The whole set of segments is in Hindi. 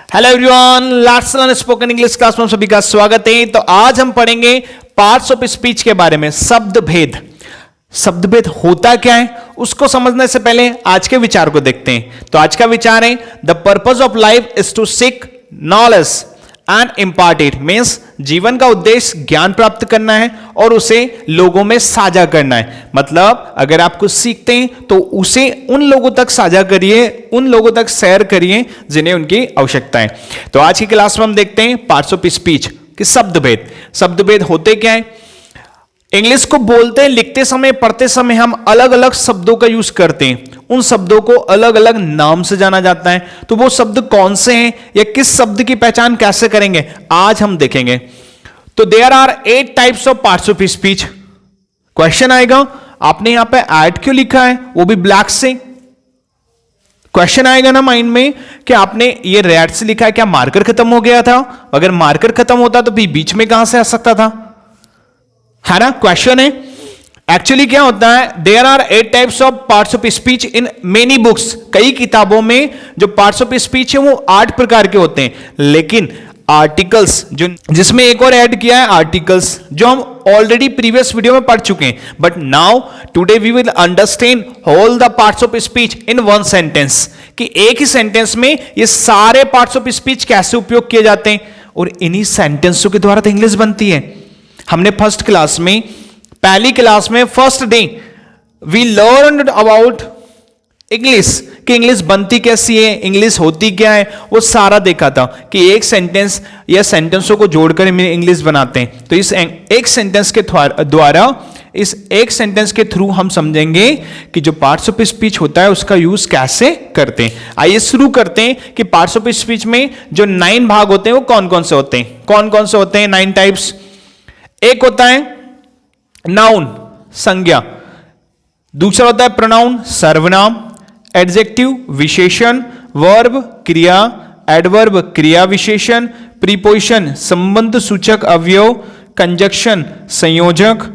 Hello everyone, let's learn spoken English class में सभी का स्वागत है। तो आज हम पढ़ेंगे पार्ट्स ऑफ स्पीच के बारे में। शब्द भेद। शब्द भेद होता क्या है उसको समझने से पहले आज के विचार को देखते हैं। तो आज का विचार है the purpose of life is to seek knowledge and impart it. Means जीवन का उद्देश्य ज्ञान प्राप्त करना है और उसे लोगों में साझा करना है। मतलब अगर आप कुछ सीखते हैं तो उसे उन लोगों तक साझा करिए, उन लोगों तक शेयर करिए जिन्हें उनकी आवश्यकता है। तो आज की क्लास में हम देखते हैं पार्ट्स ऑफ स्पीच कि शब्द भेद। शब्द भेद होते क्या है? इंग्लिश को बोलते लिखते समय पढ़ते समय हम अलग अलग शब्दों का यूज करते हैं। उन शब्दों को अलग अलग नाम से जाना जाता है। तो वो शब्द कौन से हैं या किस शब्द की पहचान कैसे करेंगे आज हम देखेंगे। तो there are 8 types of parts of speech. Question आएगा, आपने यहां पे ऐड क्यों लिखा है, वो भी ब्लैक से? क्वेश्चन आएगा ना माइंड में कि आपने ये रेड से लिखा है, क्या मार्कर खत्म हो गया था? अगर मार्कर खत्म होता तो बीच में कहां से आ सकता था, है ना? क्वेश्चन है एक्चुअली क्या होता है, there are 8 types of parts of speech in many books. कई किताबों में जो पार्ट्स ऑफ स्पीच है वो 8 प्रकार के होते हैं। लेकिन आर्टिकल्स जो जिसमें एक और ऐड किया है आर्टिकल्स, जो हम ऑलरेडी प्रीवियस वीडियो में पढ़ चुके हैं। But now today we will understand all the parts of speech in one sentence, कि एक ही सेंटेंस में ये सारे पार्ट्स ऑफ स्पीच कैसे उपयोग किए जाते हैं और इन्हीं सेंटेंसों के द्वारा तो इंग्लिश बनती है। हमने फर्स्ट क्लास में, पहली क्लास में first day we learn about English, कि इंग्लिश बनती कैसी है, इंग्लिश होती क्या है, वो सारा देखा था कि एक सेंटेंस या सेंटेंसों को जोड़कर इंग्लिश बनाते हैं। तो इस एक सेंटेंस के द्वारा, इस एक सेंटेंस के थ्रू हम समझेंगे कि जो पार्ट्स ऑफ स्पीच होता है उसका यूज कैसे करते हैं। आइए शुरू करते हैं कि पार्ट्स ऑफ स्पीच में जो 9 भाग होते हैं वो कौन कौन से होते हैं। कौन कौन से होते हैं 9 टाइप्स? एक होता है नाउन, संज्ञा। दूसरा होता है प्रोनाउन, सर्वनाम। एडजेक्टिव, विशेषण। वर्ब, क्रिया। एडवर्ब, क्रिया विशेषण। प्रीपोजिशन, संबंध सूचक अवयव। कंजक्शन, संयोजक।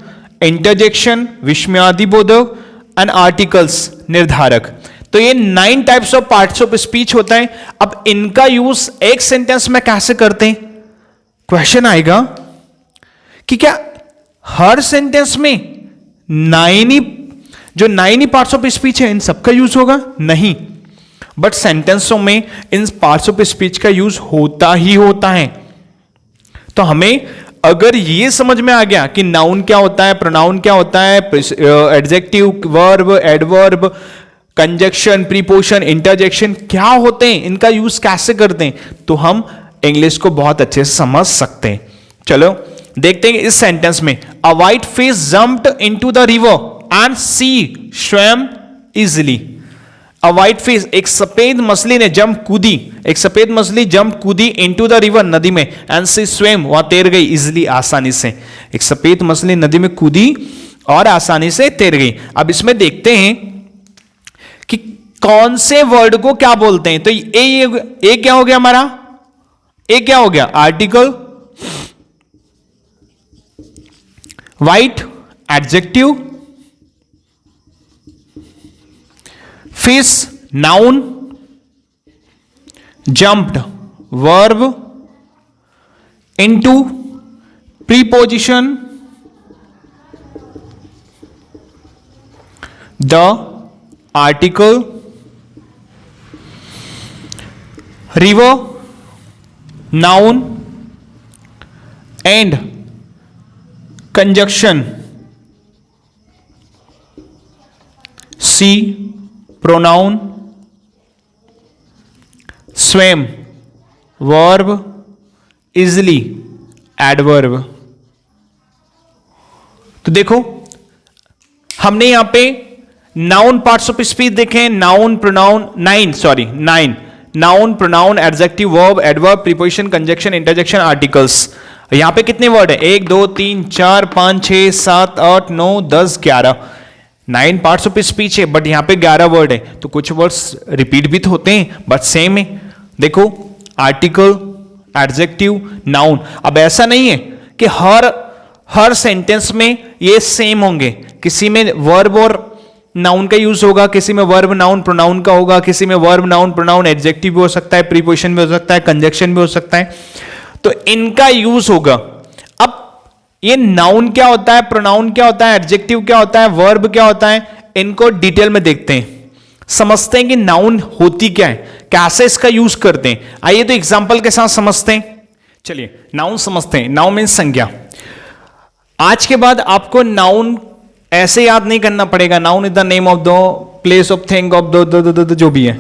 इंटरजेक्शन, विस्मयादिबोधक। एंड आर्टिकल्स, निर्धारक। तो ये 9 types of parts of speech होता है। अब इनका यूज एक सेंटेंस में कैसे करते हैं? क्वेश्चन आएगा कि क्या हर सेंटेंस में 9 ही पार्ट्स ऑफ स्पीच है इन सबका यूज होगा? नहीं, बट सेंटेंसों में इन पार्ट्स ऑफ स्पीच का यूज होता ही होता है। तो हमें अगर ये समझ में आ गया कि नाउन क्या होता है, प्रोनाउन क्या होता है, adjective, verb, adverb, conjunction, preposition, interjection क्या होते हैं, इनका यूज कैसे करते हैं, तो हम इंग्लिश को बहुत अच्छे से समझ सकते हैं। चलो देखते हैं इस सेंटेंस में। A white fish jumped into the river and she swam easily. A white fish, एक सफेद मछली ने जंप कूदी, एक सफेद मछली जंप कूदी इनटू द रिवर, नदी में। एंड सी स्वैम, वहां तैर गई, इजिली, आसानी से। एक सफेद मछली नदी में कूदी और आसानी से तैर गई। अब इसमें देखते हैं कि कौन से वर्ड को क्या बोलते हैं। तो ये क्या हो गया हमारा? ये क्या हो गया? Article. White, adjective. Fish, noun. Jumped, verb. Into, preposition. The, article. River, noun. And conjunction, she, pronoun. Swam, verb. Easily, adverb. तो देखो हमने यहां पे नाउन पार्ट्स ऑफ स्पीच देखे। Noun, pronoun, 9 noun, pronoun, adjective, verb, adverb, preposition, conjunction, interjection, articles. यहां पे कितने वर्ड है? 1 2 3 4 5 6 7 8 9 10 11। 9 पार्ट्स ऑफ स्पीच है बट यहां पे 11 वर्ड है। तो कुछ वर्ड्स रिपीट भी तो होते हैं बट सेम है। देखो आर्टिकल, एडजेक्टिव, नाउन। अब ऐसा नहीं है कि हर सेंटेंस में ये सेम होंगे, किसी में वर्ब और नाउन का यूज होगा, किसी में वर्ब नाउन प्रोनाउन का होगा, किसी में वर्ब नाउन प्रोनाउन एडजेक्टिव भी हो सकता है, प्रीपोजिशन भी हो सकता है, कंजक्शन भी हो सकता है, तो इनका यूज होगा। अब ये नाउन क्या होता है, प्रोनाउन क्या होता है, एडजेक्टिव क्या होता है, वर्ब क्या होता है, इनको डिटेल में देखते हैं, समझते हैं कि नाउन होती क्या है, कैसे इसका यूज करते हैं। आइए तो एग्जांपल के साथ समझते हैं। चलिए नाउन समझते हैं। नाउन मीन्स संज्ञा। आज के बाद आपको नाउन ऐसे याद नहीं करना पड़ेगा, noun is the name of the place of thing of the जो भी है,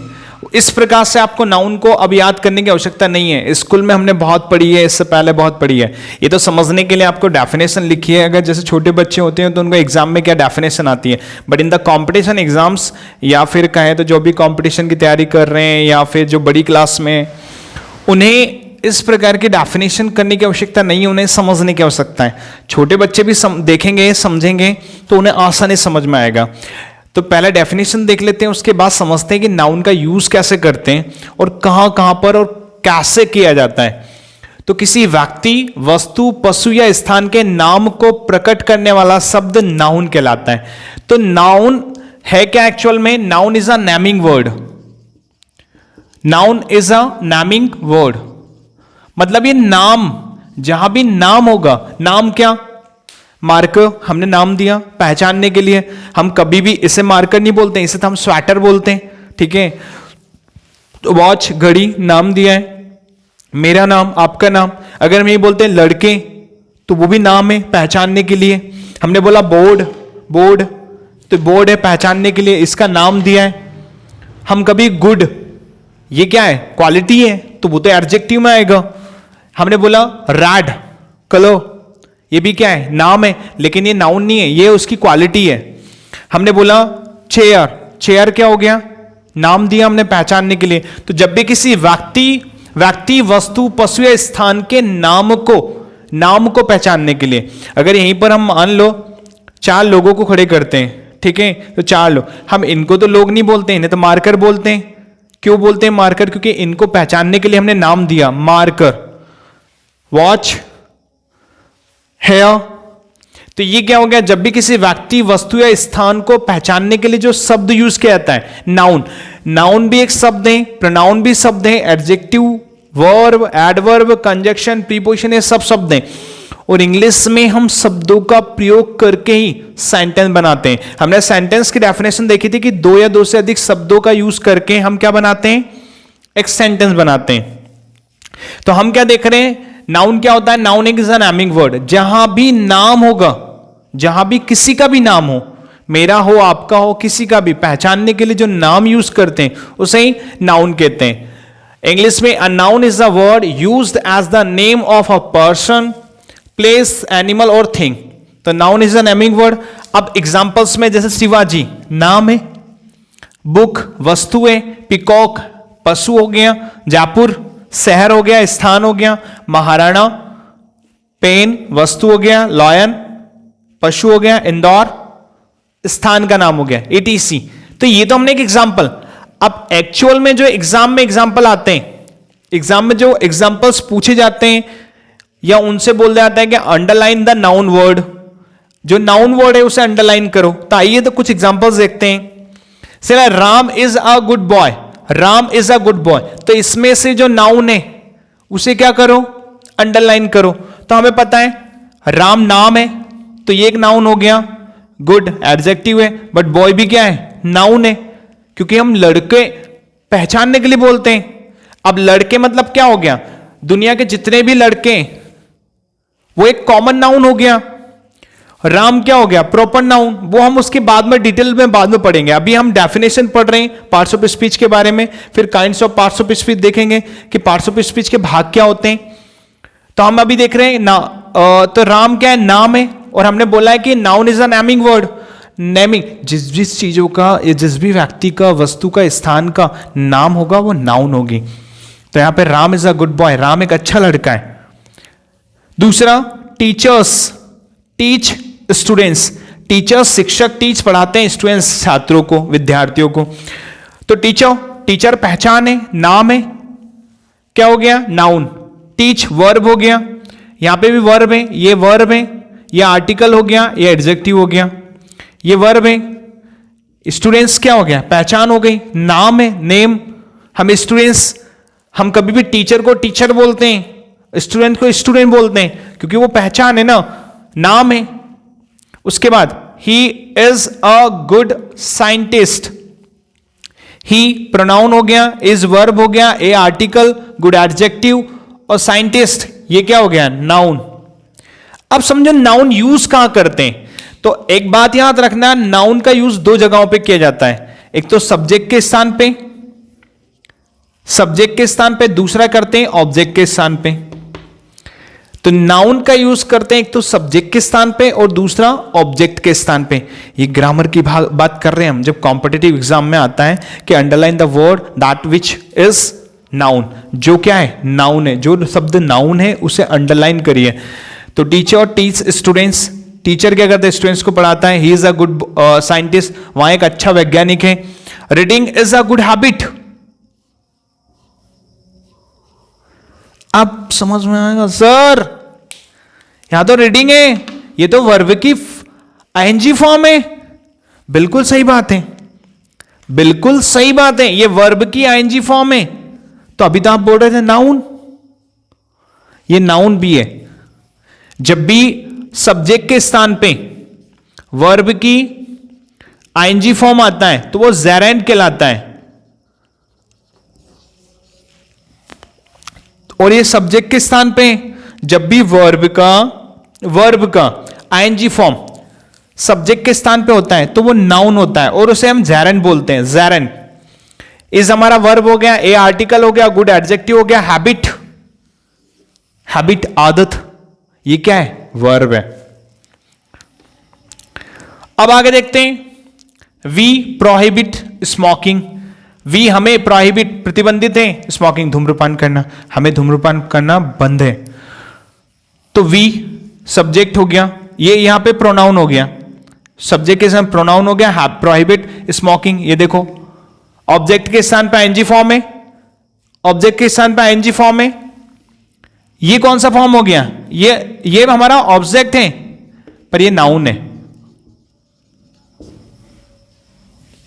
इस प्रकार से आपको नाउन को अब याद करने की आवश्यकता नहीं है। स्कूल में हमने बहुत पढ़ी है, इससे पहले बहुत पढ़ी है। ये तो समझने के लिए आपको डेफिनेशन लिखी है। अगर जैसे छोटे बच्चे होते हैं तो उनको एग्जाम में क्या डेफिनेशन आती है, but in the competition exams या फिर कहें तो जो भी कॉम्पिटिशन की तैयारी कर रहे हैं या फिर जो बड़ी क्लास में, उन्हें इस प्रकार की डेफिनेशन करने की आवश्यकता नहीं है, उन्हें समझने की आवश्यकता है। छोटे बच्चे भी देखेंगे समझेंगे तो उन्हें आसानी समझ में आएगा। तो पहले डेफिनेशन देख लेते हैं, उसके बाद समझते हैं कि नाउन का यूज कैसे करते हैं और कहां कहां पर और कैसे किया जाता है। तो किसी व्यक्ति, वस्तु, पशु या स्थान के नाम को प्रकट करने वाला शब्द नाउन कहलाता है। तो नाउन है क्या एक्चुअल में? Noun is a naming word. Noun is a naming word, मतलब ये नाम, जहां भी नाम होगा, नाम क्या? मार्कर, हमने नाम दिया पहचानने के लिए। हम कभी भी इसे मार्कर नहीं बोलते, इसे तो हम स्वेटर बोलते हैं, ठीक है। तो वॉच, घड़ी, नाम दिया है। मेरा नाम, आपका नाम। अगर हम ये बोलते हैं लड़के, तो वो भी नाम है पहचानने के लिए। हमने बोला बोर्ड, बोर्ड, तो बोर्ड है पहचानने के लिए, इसका नाम दिया है। हम कभी गुड, ये क्या है? क्वालिटी है, तो वो तो एडजेक्टिव में आएगा। हमने बोला रेड कलर, ये भी क्या है? नाम है, लेकिन ये नाउन नहीं है, ये उसकी क्वालिटी है। हमने बोला चेयर, चेयर क्या हो गया? नाम दिया हमने पहचानने के लिए। तो जब भी किसी व्यक्ति, वस्तु, पशु या स्थान के नाम को पहचानने के लिए, अगर यहीं पर हम मान लो 4 लोगों को खड़े करते हैं, ठीक है, तो 4 लोग, हम इनको तो लोग नहीं बोलते, इन्हें तो मार्कर बोलते हैं। क्यों बोलते हैं मार्कर? क्योंकि इनको पहचानने के लिए हमने नाम दिया, मार्कर। वॉच, हेयर, तो ये क्या हो गया? जब भी किसी व्यक्ति, वस्तु या स्थान को पहचानने के लिए जो शब्द यूज किया जाता है, नाउन। नाउन भी एक शब्द है, प्रोनाउन भी शब्द है, adjective, verb, adverb, conjunction, preposition, ये सब शब्द हैं। और इंग्लिश में हम शब्दों का प्रयोग करके ही सेंटेंस बनाते हैं। हमने सेंटेंस की डेफिनेशन देखी थी कि 2 या 2 से अधिक शब्दों का यूज करके हम क्या बनाते हैं? एक सेंटेंस बनाते हैं। तो हम क्या देख रहे हैं? नाउन क्या होता है? Noun is a naming word. जहां भी नाम होगा, जहां भी किसी का भी नाम हो, मेरा हो, आपका हो, किसी का भी, पहचानने के लिए जो नाम यूज करते हैं उसे ही नाउन कहते हैं। इंग्लिश में a noun is a word used as the name of a person, place, animal और थिंग। तो noun is a naming word. अब एग्जांपल्स में जैसे शिवाजी नाम है, बुक वस्तु है, पिकॉक पशु हो गया, जयपुर शहर हो गया, स्थान हो गया, महाराणा पेन वस्तु हो गया, लॉयन पशु हो गया, इंदौर स्थान का नाम हो गया, etc। तो ये तो हमने एक एग्जांपल। अब एक्चुअल में जो एग्जाम में एग्जांपल आते हैं, एग्जाम में जो एग्जांपल्स पूछे जाते हैं या उनसे बोल जाता है कि अंडरलाइन द नाउन वर्ड, जो नाउन वर्ड है उसे अंडरलाइन करो। तो आइए तो कुछ एग्जांपल्स देखते हैं। से Ram is a good boy, Ram is a good boy, तो इसमें से जो नाउन है उसे क्या करो? अंडरलाइन करो। तो हमें पता है राम नाम है, तो ये एक नाउन हो गया। गुड एडजेक्टिव है, बट बॉय भी क्या है? नाउन है, क्योंकि हम लड़के पहचानने के लिए बोलते हैं। अब लड़के मतलब क्या हो गया? दुनिया के जितने भी लड़के, वो एक कॉमन नाउन हो गया। राम क्या हो गया? Proper noun. वो हम उसके बाद में डिटेल में बाद में पढ़ेंगे। अभी हम डेफिनेशन पढ़ रहे हैं पार्ट्स ऑफ स्पीच के बारे में, फिर kinds of parts of speech देखेंगे कि पार्ट्स ऑफ स्पीच के भाग क्या होते हैं। तो हम अभी देख रहे हैं ना, तो राम क्या है? नाम है, और हमने बोला है कि noun is a naming word. Naming, जिस चीजों का, जिस भी व्यक्ति का, वस्तु का, स्थान का नाम होगा वो नाउन होगी। तो यहां पे Ram is a good boy, Ram एक अच्छा लड़का है। दूसरा, टीचर्स टीच स्टूडेंट्स, टीचर्स शिक्षक टीच पढ़ाते हैं, स्टूडेंट्स छात्रों को, विद्यार्थियों को। तो टीचर पहचान है, नाम है, क्या हो गया? नाउन। टीच वर्ब हो गया, यहां पे भी वर्ब है, ये वर्ब है, ये आर्टिकल हो गया, ये एडजेक्टिव हो गया। ये वर्ब है, स्टूडेंट्स क्या हो गया, पहचान हो गई, नाम है, नेम। हम स्टूडेंट्स, हम कभी भी टीचर को टीचर बोलते हैं, स्टूडेंट को स्टूडेंट बोलते हैं, क्योंकि वो पहचान है ना, नाम है। उसके बाद ही is a good scientist, he pronoun हो गया, इज वर्ब हो गया, ए आर्टिकल, गुड एडजेक्टिव, और साइंटिस्ट ये क्या हो गया, नाउन। अब समझो नाउन यूज कहां करते हैं, तो एक बात याद रखना, नाउन का यूज दो जगहों पे किया जाता है, एक तो सब्जेक्ट के स्थान पे, सब्जेक्ट के स्थान पे, दूसरा करते हैं ऑब्जेक्ट के स्थान पे। तो नाउन का यूज करते हैं एक तो सब्जेक्ट के स्थान पे और दूसरा ऑब्जेक्ट के स्थान पे। ये ग्रामर की बात कर रहे हैं हम, जब कॉम्पिटिटिव एग्जाम में आता है कि underline the word that which is noun, जो क्या है, नाउन है, जो शब्द नाउन है उसे अंडरलाइन करिए। तो टीचर टीच स्टूडेंट्स, टीचर क्या करते हैं, स्टूडेंट्स को पढ़ाता है। He is a good scientist, वहां एक अच्छा वैज्ञानिक है। Reading is a good habit. अब समझ में आएगा सर, यहां तो रीडिंग है, ये तो वर्ब की आईएनजी फॉर्म है। बिल्कुल सही बात है, बिल्कुल सही बात है, ये वर्ब की आईएनजी फॉर्म है। तो अभी तो आप बोल रहे थे नाउन, ये नाउन भी है। जब भी सब्जेक्ट के स्थान पे वर्ब की आईएनजी फॉर्म आता है तो वो जेरेंड कहलाता है, और ये सब्जेक्ट के स्थान पे जब भी वर्ब का आईएनजी फॉर्म सब्जेक्ट के स्थान पे होता है तो वो नाउन होता है, और उसे हम जेरेंड बोलते हैं। जेरेंड इज हमारा वर्ब हो गया, ए आर्टिकल हो गया, गुड एडजेक्टिव हो गया, हैबिट, हैबिट आदत, ये क्या है, वर्ब है। अब आगे देखते हैं, वी प्रोहिबिट स्मोकिंग। वी हमें प्रोहिबिट प्रतिबंधित है, स्मोकिंग धूम्रपान करना, हमें धूम्रपान करना बंद है। तो वी सब्जेक्ट हो गया, ये यहां पे प्रोनाउन हो गया, सब्जेक्ट के साथ प्रोनाउन हो गया, प्रोहिबिट स्मोकिंग। ये देखो ऑब्जेक्ट के स्थान पे आईएनजी फॉर्म है, ऑब्जेक्ट के स्थान पे आईएनजी फॉर्म है। ये कौन सा फॉर्म हो गया, ये हमारा ऑब्जेक्ट है पर ये नाउन है,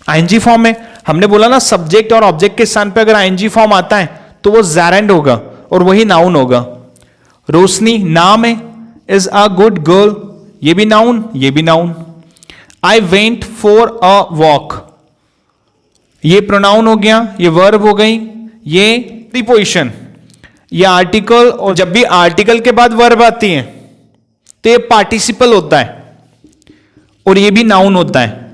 आईएनजी फॉर्म है। हमने बोला ना सब्जेक्ट और ऑब्जेक्ट के स्थान पे अगर आईएनजी फॉर्म आता है तो वो जेरेंड होगा और वही नाउन होगा। रोशनी नाम है, इज अ गुड गर्ल, ये भी नाउन, ये भी noun. I went for a walk, ये प्रोनाउन हो गया, ये वर्ब हो गई, ये प्रीपोजिशन, ये आर्टिकल, और जब भी आर्टिकल के बाद वर्ब आती है तो ये पार्टिसिपल होता है और ये भी नाउन होता है।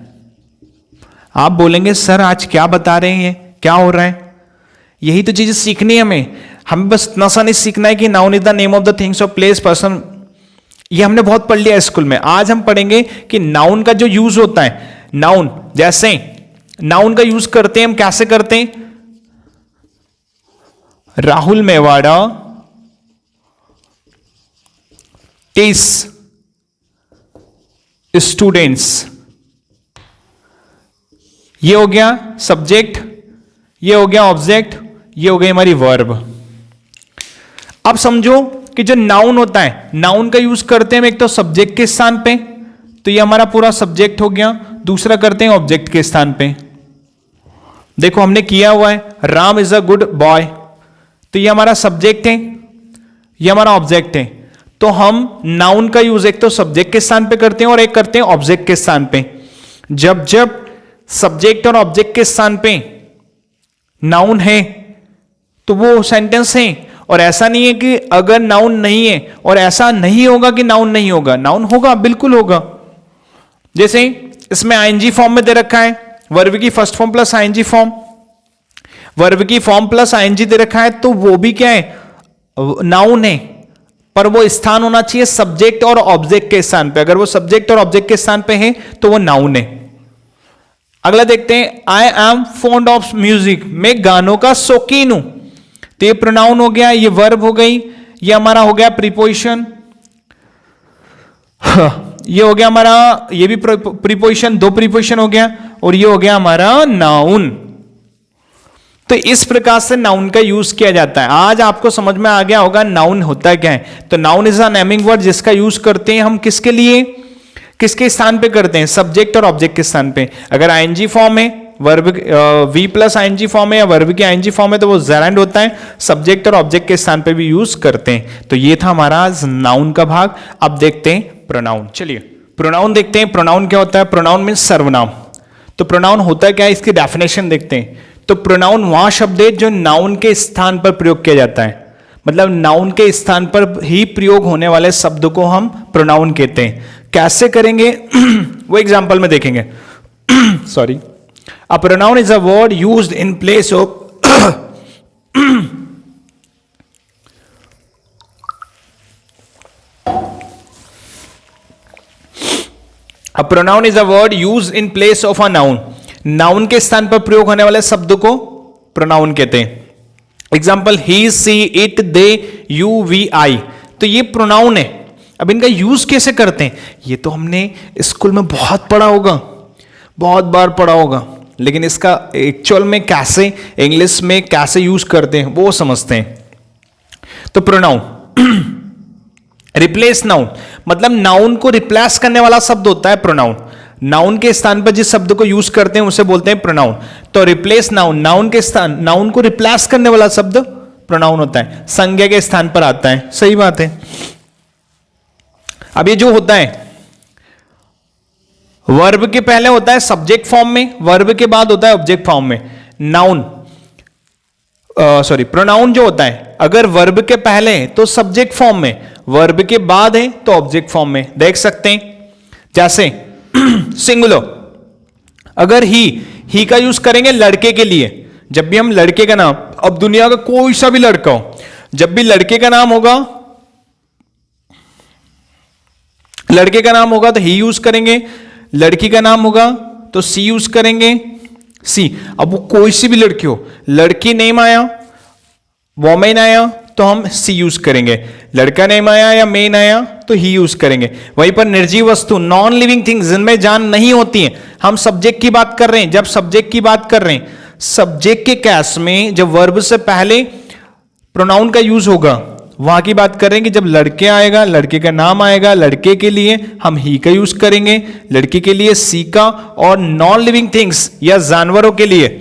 आप बोलेंगे सर आज क्या बता रहे हैं, क्या हो रहा है, यही तो चीजें सीखनी है हमें बस इतना सा नहीं सीखना है कि noun is the name of the things और प्लेस पर्सन, ये हमने बहुत पढ़ लिया स्कूल में। आज हम पढ़ेंगे कि नाउन का जो यूज होता है, नाउन जैसे नाउन का यूज करते हैं हम, कैसे करते हैं। राहुल मेवाड़ा टीच स्टूडेंट्स, ये हो गया सब्जेक्ट, ये हो गया ऑब्जेक्ट, ये हो गई हमारी वर्ब। अब समझो कि जो नाउन होता है, नाउन का यूज करते हैं हम एक तो सब्जेक्ट के स्थान पे, तो ये हमारा पूरा सब्जेक्ट हो गया। दूसरा करते हैं ऑब्जेक्ट के स्थान पे, देखो हमने किया हुआ है Ram is a good boy, तो ये हमारा सब्जेक्ट है, ये हमारा ऑब्जेक्ट है। तो हम नाउन का यूज एक तो सब्जेक्ट के स्थान पे करते हैं और एक करते हैं ऑब्जेक्ट के स्थान पे। जब जब सब्जेक्ट और ऑब्जेक्ट के स्थान पे नाउन है तो वो सेंटेंस है, और ऐसा नहीं है कि अगर नाउन नहीं है, और ऐसा नहीं होगा कि नाउन नहीं होगा, नाउन होगा, बिल्कुल होगा। जैसे इसमें आईएनजी फॉर्म में दे रखा है, वर्ब की first form plus ING form, verb की फॉर्म प्लस आईएनजी दे रखा है, तो वो भी क्या है, नाउन है, पर वो स्थान होना चाहिए सब्जेक्ट और ऑब्जेक्ट के स्थान पे। अगर वो सब्जेक्ट और ऑब्जेक्ट के स्थान पे है तो वो नाउन है। अगला देखते हैं, I am fond of music, मैं गानों का शौकीन हूं, तो ये प्रोनाउन हो गया, ये वर्ब हो गई, ये हमारा हो गया प्रीपोजिशन, ये हो गया हमारा, ये भी प्रीपोजिशन, दो प्रीपोजिशन हो गया, और ये हो गया हमारा नाउन। तो इस प्रकार से नाउन का यूज किया जाता है। आज आपको समझ में आ गया होगा नाउन होता क्या है। तो noun is a naming word जिसका यूज करते हैं हम किसके लिए, किसके स्थान पे करते हैं? सब्जेक्ट और ऑब्जेक्ट के स्थान पे। अगर आईएनजी फॉर्म है, verb V plus ING form है या वर्ब की आईएनजी फॉर्म है तो वो जेरेंड होता है, सब्जेक्ट और ऑब्जेक्ट के स्थान पे भी यूज करते हैं। तो ये था हमारा नाउन का भाग। अब देखते हैं प्रोनाउन। चलिए प्रोनाउन देखते हैं। प्रोनाउन क्या होता है? प्रोनाउन मीन्स सर्वनाम। तो प्रोनाउन होता है क्या, इसकी डेफिनेशन देखते हैं। तो प्रोनाउन वहां शब्द है जो नाउन के स्थान पर प्रयोग किया जाता है, मतलब नाउन के स्थान पर ही प्रयोग होने वाले शब्द को हम प्रोनाउन कहते हैं। कैसे करेंगे वो एग्जांपल में देखेंगे। Sorry. A pronoun is a word used in place of A pronoun is a word used in place of a noun. Noun के स्थान पर प्रयोग होने वाले शब्द को प्रोनाउन कहते हैं। Example he, she, it, they, you, we, I. तो ये प्रोनाउन है। अब इनका यूज कैसे करते हैं ये तो हमने स्कूल में बहुत पढ़ा होगा, बहुत बार पढ़ा होगा, लेकिन इसका एक्चुअल में कैसे इंग्लिश में कैसे यूज करते हैं वो समझते हैं। तो प्रोनाउन रिप्लेस नाउन, मतलब नाउन को रिप्लेस करने वाला शब्द होता है प्रोनाउन। नाउन के स्थान पर जिस शब्द को यूज करते हैं उसे बोलते हैं प्रोनाउन। तो रिप्लेस नाउन, नाउन के स्थान, नाउन को रिप्लेस करने वाला शब्द प्रोनाउन होता है, संज्ञा के स्थान पर आता है। सही बात है। अब ये जो होता है वर्ब के पहले होता है सब्जेक्ट फॉर्म में, वर्ब के बाद होता है ऑब्जेक्ट फॉर्म में। नाउन प्रोनाउन जो होता है अगर वर्ब के पहले है तो सब्जेक्ट फॉर्म में, वर्ब के बाद है तो ऑब्जेक्ट फॉर्म में। देख सकते हैं जैसे सिंगुलर, अगर ही का यूज करेंगे लड़के के लिए। जब भी हम लड़के का नाम, अब दुनिया का कोई सा भी लड़का हो, जब भी लड़के का नाम होगा, लड़के का नाम होगा तो ही यूज करेंगे, लड़की का नाम होगा तो सी यूज करेंगे, सी। अब वो कोई सी भी लड़की हो, लड़की नेम आया, वोमेन आया तो हम सी यूज करेंगे, लड़का नेम आया या मेन आया तो ही यूज करेंगे। वहीं पर निर्जीव वस्तु, नॉन लिविंग थिंग्स जिनमें जान नहीं होती है, हम सब्जेक्ट की बात कर रहे हैं। जब सब्जेक्ट की बात कर रहे हैं, सब्जेक्ट के केस में जब वर्ब से पहले प्रोनाउन का यूज होगा, वहां की बात कर रहे हैं कि जब लड़के आएगा, लड़के का नाम आएगा, लड़के के लिए हम ही का यूज करेंगे, लड़की के लिए सी का, और नॉन लिविंग थिंग्स या जानवरों के लिए,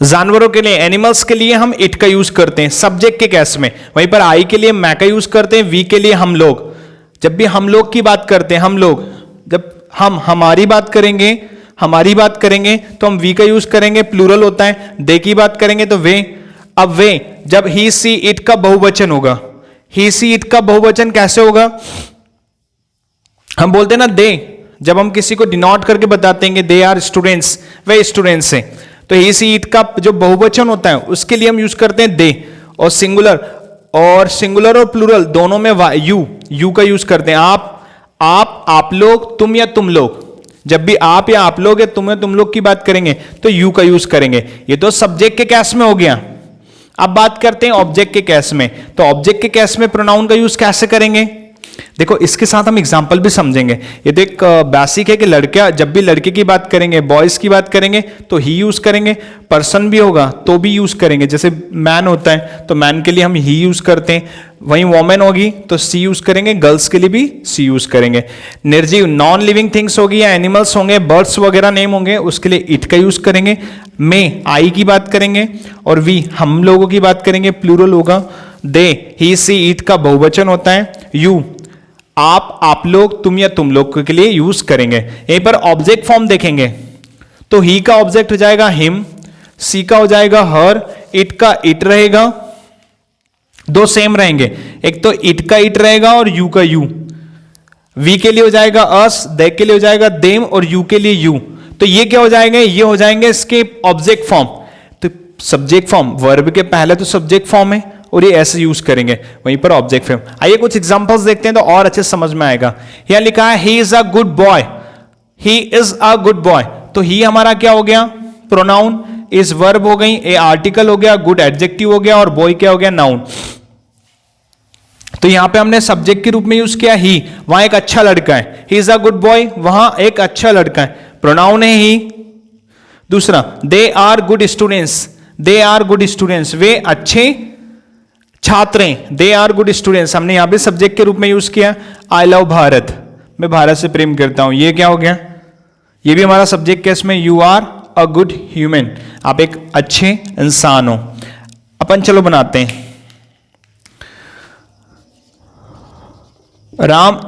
जानवरों के लिए, एनिमल्स के लिए हम इट का यूज करते हैं सब्जेक्ट के केस में। वहीं पर आई के लिए मैं का यूज करते हैं, वी के लिए हम लोग। जब भी हम लोग की बात करते हैं, हम लोग, जब हम हमारी बात करेंगे, हमारी बात करेंगे तो हम वी का यूज करेंगे, प्लूरल होता है। दे की बात करेंगे तो वे। अब वे, जब ही सी इट का बहुवचन होगा, ही सी इट का बहुवचन कैसे होगा? हम बोलते हैं ना दे, जब हम किसी को डिनोट करके बताते हैं कि दे आर स्टूडेंट्स, वे स्टूडेंट्स हैं, तो ही सी इट का जो बहुवचन होता है उसके लिए हम यूज करते हैं दे। और सिंगुलर और प्लूरल दोनों में यू का यूज करते हैं। आप लोग, तुम या तुम लोग। जब भी आप या आप लोग या तुम लोग की बात करेंगे तो यू का यूज करेंगे। ये तो सब्जेक्ट के केस में हो गया। अब बात करते हैं ऑब्जेक्ट के केस में। तो ऑब्जेक्ट के केस में प्रोनाउन का यूज कैसे करेंगे? देखो इसके साथ हम एग्जांपल भी समझेंगे। ये तो एक बेसिक है कि लड़का, जब भी लड़के की बात करेंगे, बॉयज की बात करेंगे तो ही यूज करेंगे। पर्सन भी होगा तो भी यूज करेंगे, जैसे मैन होता है तो मैन के लिए हम ही यूज करते हैं। वहीं वोमेन होगी तो सी यूज करेंगे, गर्ल्स के लिए भी सी यूज करेंगे। निर्जीव, नॉन लिविंग थिंग्स होगी या एनिमल्स होंगे, बर्ड्स वगैरह नेम होंगे, उसके लिए इट का यूज करेंगे। में आई की बात करेंगे, और वी हम लोगों की बात करेंगे, प्लूरल होगा। दे, ही सी इट का बहुवचन होता है। यू आप लोग, तुम या तुम लोग के लिए यूज करेंगे। यहीं पर ऑब्जेक्ट फॉर्म देखेंगे तो ही का ऑब्जेक्ट हो जाएगा हिम, सी का हो जाएगा हर, इट का इट रहेगा। दो सेम रहेंगे, एक तो इट का इट रहेगा और यू का यू। वी के लिए हो जाएगा अस, दे के लिए हो जाएगा देम, और यू के लिए यू। तो ये क्या हो जाएंगे? ये हो जाएंगे इसके ऑब्जेक्ट फॉर्म। तो सब्जेक्ट फॉर्म, वर्ब के पहले तो सब्जेक्ट फॉर्म है और ये ऐसे यूज करेंगे, वहीं पर ऑब्जेक्ट फॉर्म। आइए कुछ एग्जांपल्स देखते हैं तो और अच्छे समझ में आएगा। यहां लिखा है he is a good boy, he is a good boy. तो ही हमारा क्या हो गया? प्रोनाउन। इज वर्ब हो गई, ए आर्टिकल हो गया, गुड एडजेक्टिव हो गया, और बॉय क्या हो गया? नाउन। तो यहां पे हमने सब्जेक्ट के रूप में यूज किया ही, वहां एक अच्छा लड़का है, he is a good boy, वहां एक अच्छा लड़का है, प्रोनाउन है ही। दूसरा, they are good students, they are good students, वे अच्छे छात्रें, दे आर गुड स्टूडेंट्स, हमने यहां पे सब्जेक्ट के रूप में यूज किया। आई लव भारत, मैं भारत से प्रेम करता हूं, ये क्या हो गया? ये भी हमारा सब्जेक्ट है। इसमें you are a good human, आप एक अच्छे इंसान हो। अपन चलो बनाते हैं, Ram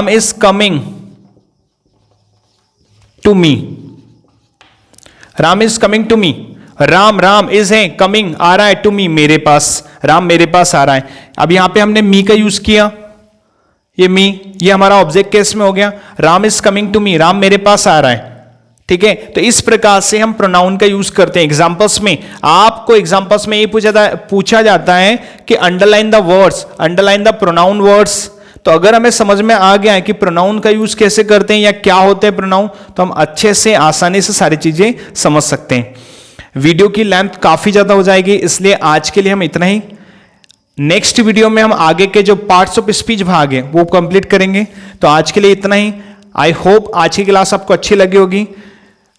is coming to me, Ram is coming to me. Ram is है, कमिंग आ रहा है, टू मी मेरे पास, राम मेरे पास आ रहा है। अब यहां पे हमने मी का यूज किया, ये मी, ये हमारा ऑब्जेक्ट केस में हो गया। Ram is coming to me, Ram मेरे पास आ रहा है, ठीक है। तो इस प्रकार से हम प्रोनाउन का यूज करते हैं एग्जांपल्स में। आपको एग्जांपल्स में ये पूछा जाता है कि underline the words, underline the pronoun words. तो अगर हमें समझ में आ गया है कि प्रोनाउन का यूज कैसे करते हैं या क्या होते हैं प्रोनाउन, तो हम अच्छे से आसानी से सारी चीजें समझ सकते हैं। वीडियो की लेंथ काफी ज्यादा हो जाएगी, इसलिए आज के लिए हम इतना ही। नेक्स्ट वीडियो में हम आगे के जो पार्ट्स ऑफ स्पीच भाग है वो कंप्लीट करेंगे। तो आज के लिए इतना ही। आई होप आज की क्लास आपको अच्छी लगी होगी।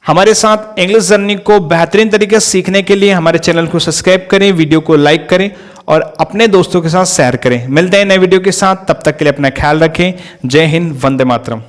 हमारे साथ इंग्लिश जर्नी को बेहतरीन तरीके से सीखने के लिए हमारे चैनल को सब्सक्राइब करें, वीडियो को लाइक करें और अपने दोस्तों के साथ शेयर करें। मिलते हैं नए वीडियो के साथ, तब तक के लिए अपना ख्याल रखें। जय हिंद, वंदे मातरम।